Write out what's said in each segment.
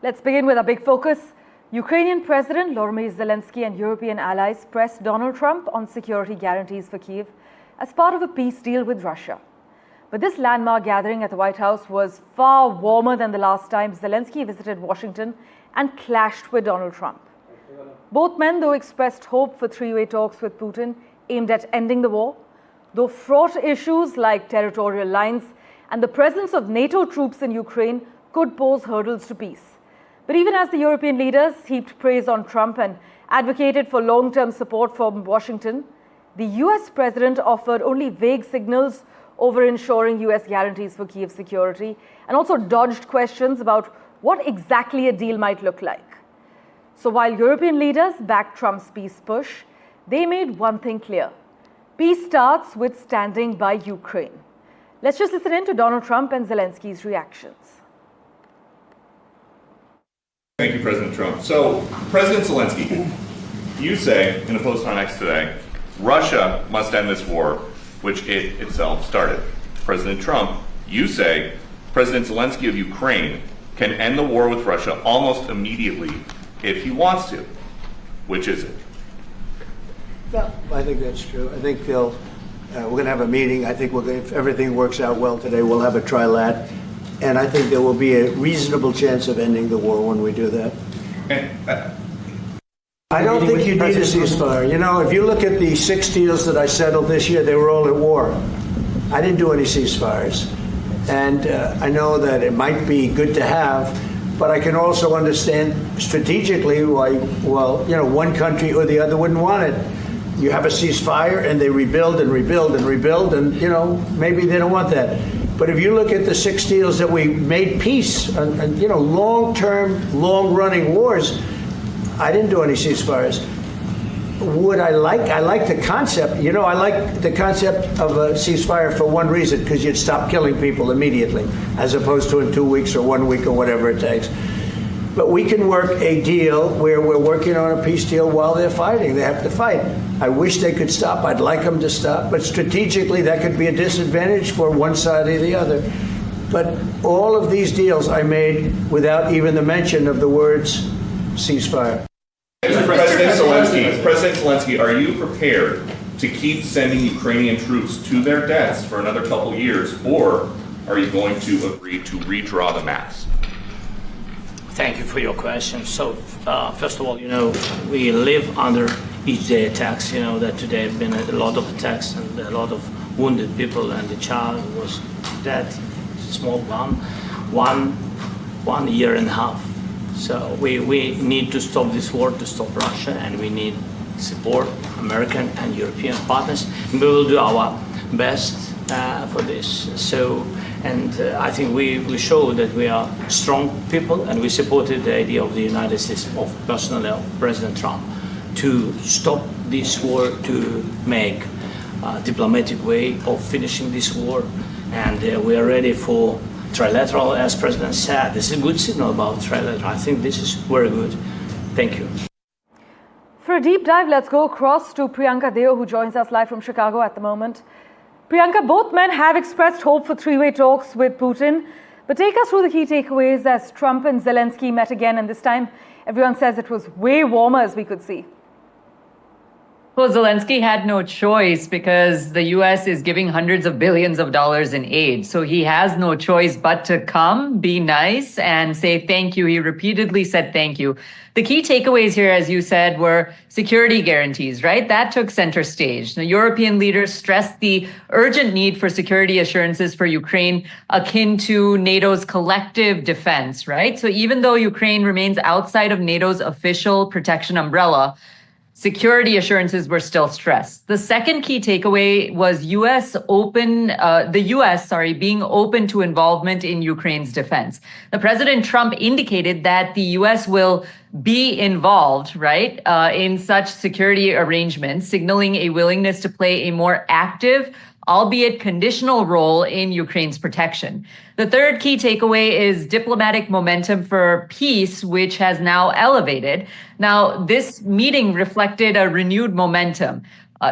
Let's begin with a big focus. Ukrainian President Volodymyr Zelensky and European allies pressed Donald Trump on security guarantees for Kyiv as part of a peace deal with Russia. But this landmark gathering at the White House was far warmer than the last time Zelensky visited Washington and clashed with Donald Trump. Both men, though, expressed hope for three-way talks with Putin aimed at ending the war, though fraught issues like territorial lines and the presence of NATO troops in Ukraine could pose hurdles to peace. But even as the European leaders heaped praise on Trump and advocated for long-term support from Washington, the US president offered only vague signals over ensuring US guarantees for Kyiv's security and also dodged questions about what exactly a deal might look like. So while European leaders backed Trump's peace push, they made one thing clear. Peace starts with standing by Ukraine. Let's just listen in to Donald Trump and Zelensky's reactions. Thank you, President Trump. So, President Zelensky, you say in a post on X today, Russia must end this war, which it itself started. President Trump, you say President Zelensky of Ukraine can end the war with Russia almost immediately if he wants to. Which is it? Yeah, I think that's true. I think we're going to have a meeting. I think if everything works out well today, we'll have a trilat. And I think there will be a reasonable chance of ending the war when we do that. I don't think you need a ceasefire. You know, if you look at the 6 deals that I settled this year, they were all at war. I didn't do any ceasefires. And I know that it might be good to have, but I can also understand strategically why, one country or the other wouldn't want it. You have a ceasefire and they rebuild and rebuild and rebuild, and, maybe they don't want that. But if you look at the 6 deals that we made peace and long-term, long-running wars, I didn't do any ceasefires. I like the concept. I like the concept of a ceasefire for one reason, because you'd stop killing people immediately, as opposed to in 2 weeks or 1 week or whatever it takes. But we can work a deal where we're working on a peace deal while they're fighting. They have to fight. I wish they could stop. I'd like them to stop. But strategically, that could be a disadvantage for one side or the other. But all of these deals I made without even the mention of the words ceasefire. President Zelensky, are you prepared to keep sending Ukrainian troops to their deaths for another couple years, or are you going to agree to redraw the maps? Thank you for your question. So, first of all, we live under each day attacks. That today have been a lot of attacks and a lot of wounded people, and the child was dead, small one year and a half. So we need to stop this war, to stop Russia, and we need support American and European partners. We will do our best for this. I think we show that we are strong people, and we supported the idea of the United States, personally of President Trump, to stop this war, to make a diplomatic way of finishing this war. And we are ready for trilateral, as President said. This is a good signal about trilateral. I think this is very good. Thank you. For a deep dive, let's go across to Priyanka Deo, who joins us live from Chicago at the moment. Priyanka, both men have expressed hope for three-way talks with Putin, but take us through the key takeaways as Trump and Zelensky met again, and this time everyone says it was way warmer, as we could see. Well, Zelensky had no choice because the U.S. is giving hundreds of billions of dollars in aid. So he has no choice but to come, be nice, and say thank you. He repeatedly said thank you. The key takeaways here, as you said, were security guarantees, right? That took center stage. The European leaders stressed the urgent need for security assurances for Ukraine, akin to NATO's collective defense, right? So even though Ukraine remains outside of NATO's official protection umbrella, security assurances were still stressed. The second key takeaway was the U.S. being open to involvement in Ukraine's defense. The President Trump indicated that the U.S. will be involved, right, in such security arrangements, signaling a willingness to play a more active, albeit conditional role in Ukraine's protection. The third key takeaway is diplomatic momentum for peace, which has now elevated. Now, this meeting reflected a renewed momentum.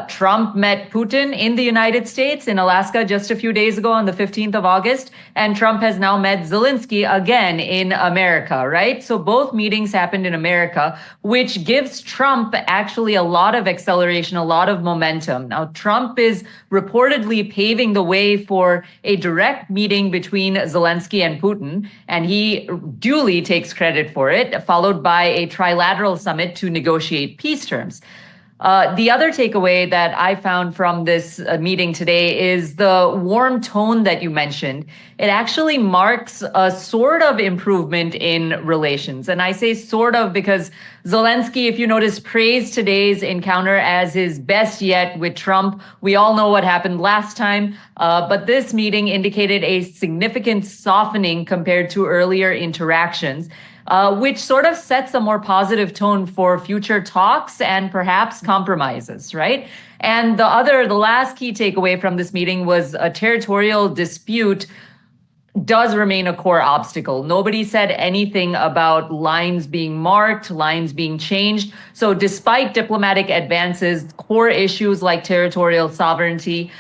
Trump met Putin in the United States, in Alaska, just a few days ago on the 15th of August. And Trump has now met Zelensky again in America, right? So both meetings happened in America, which gives Trump actually a lot of acceleration, a lot of momentum. Now, Trump is reportedly paving the way for a direct meeting between Zelensky and Putin, and he duly takes credit for it, followed by a trilateral summit to negotiate peace terms. The other takeaway that I found from this meeting today is the warm tone that you mentioned. It actually marks a sort of improvement in relations. And I say sort of because Zelensky, if you notice, praised today's encounter as his best yet with Trump. We all know what happened last time, but this meeting indicated a significant softening compared to earlier interactions. Which sort of sets a more positive tone for future talks and perhaps compromises, right? And the last key takeaway from this meeting was a territorial dispute does remain a core obstacle. Nobody said anything about lines being marked, lines being changed. So despite diplomatic advances, core issues like territorial sovereignty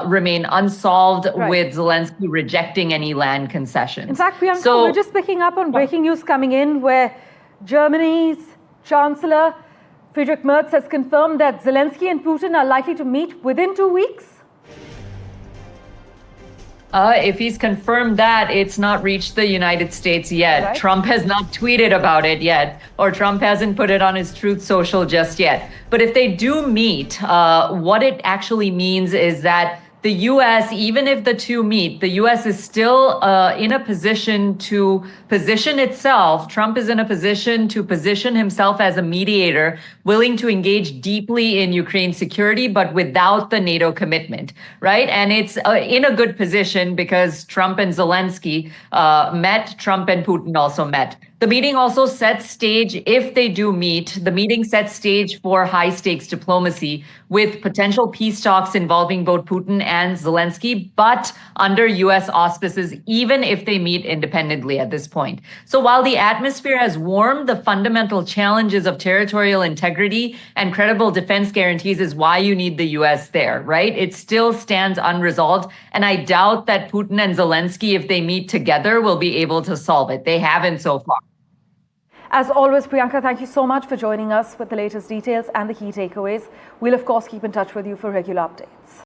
remain unsolved, Right. with Zelensky rejecting any land concessions. In fact, Priyanka, we're just picking up on breaking news coming in where Germany's Chancellor Friedrich Merz has confirmed that Zelensky and Putin are likely to meet within 2 weeks. If he's confirmed that, it's not reached the United States yet. Right. Trump has not tweeted about it yet, or Trump hasn't put it on his Truth Social just yet. But if they do meet, what it actually means is that the U.S., even if the two meet, the U.S. is still in a position to position itself. Trump is in a position to position himself as a mediator, willing to engage deeply in Ukraine's security, but without the NATO commitment, right? And it's in a good position because Trump and Zelensky met, Trump and Putin also met. The meeting also sets stage, if they do meet, the meeting sets stage for high stakes diplomacy with potential peace talks involving both Putin and Zelensky, but under US auspices, even if they meet independently at this point. So while the atmosphere has warmed, the fundamental challenges of territorial integrity and credible defense guarantees is why you need the US there, right? It still stands unresolved. And I doubt that Putin and Zelensky, if they meet together, will be able to solve it. They haven't so far. As always, Priyanka, thank you so much for joining us with the latest details and the key takeaways. We'll, of course, keep in touch with you for regular updates.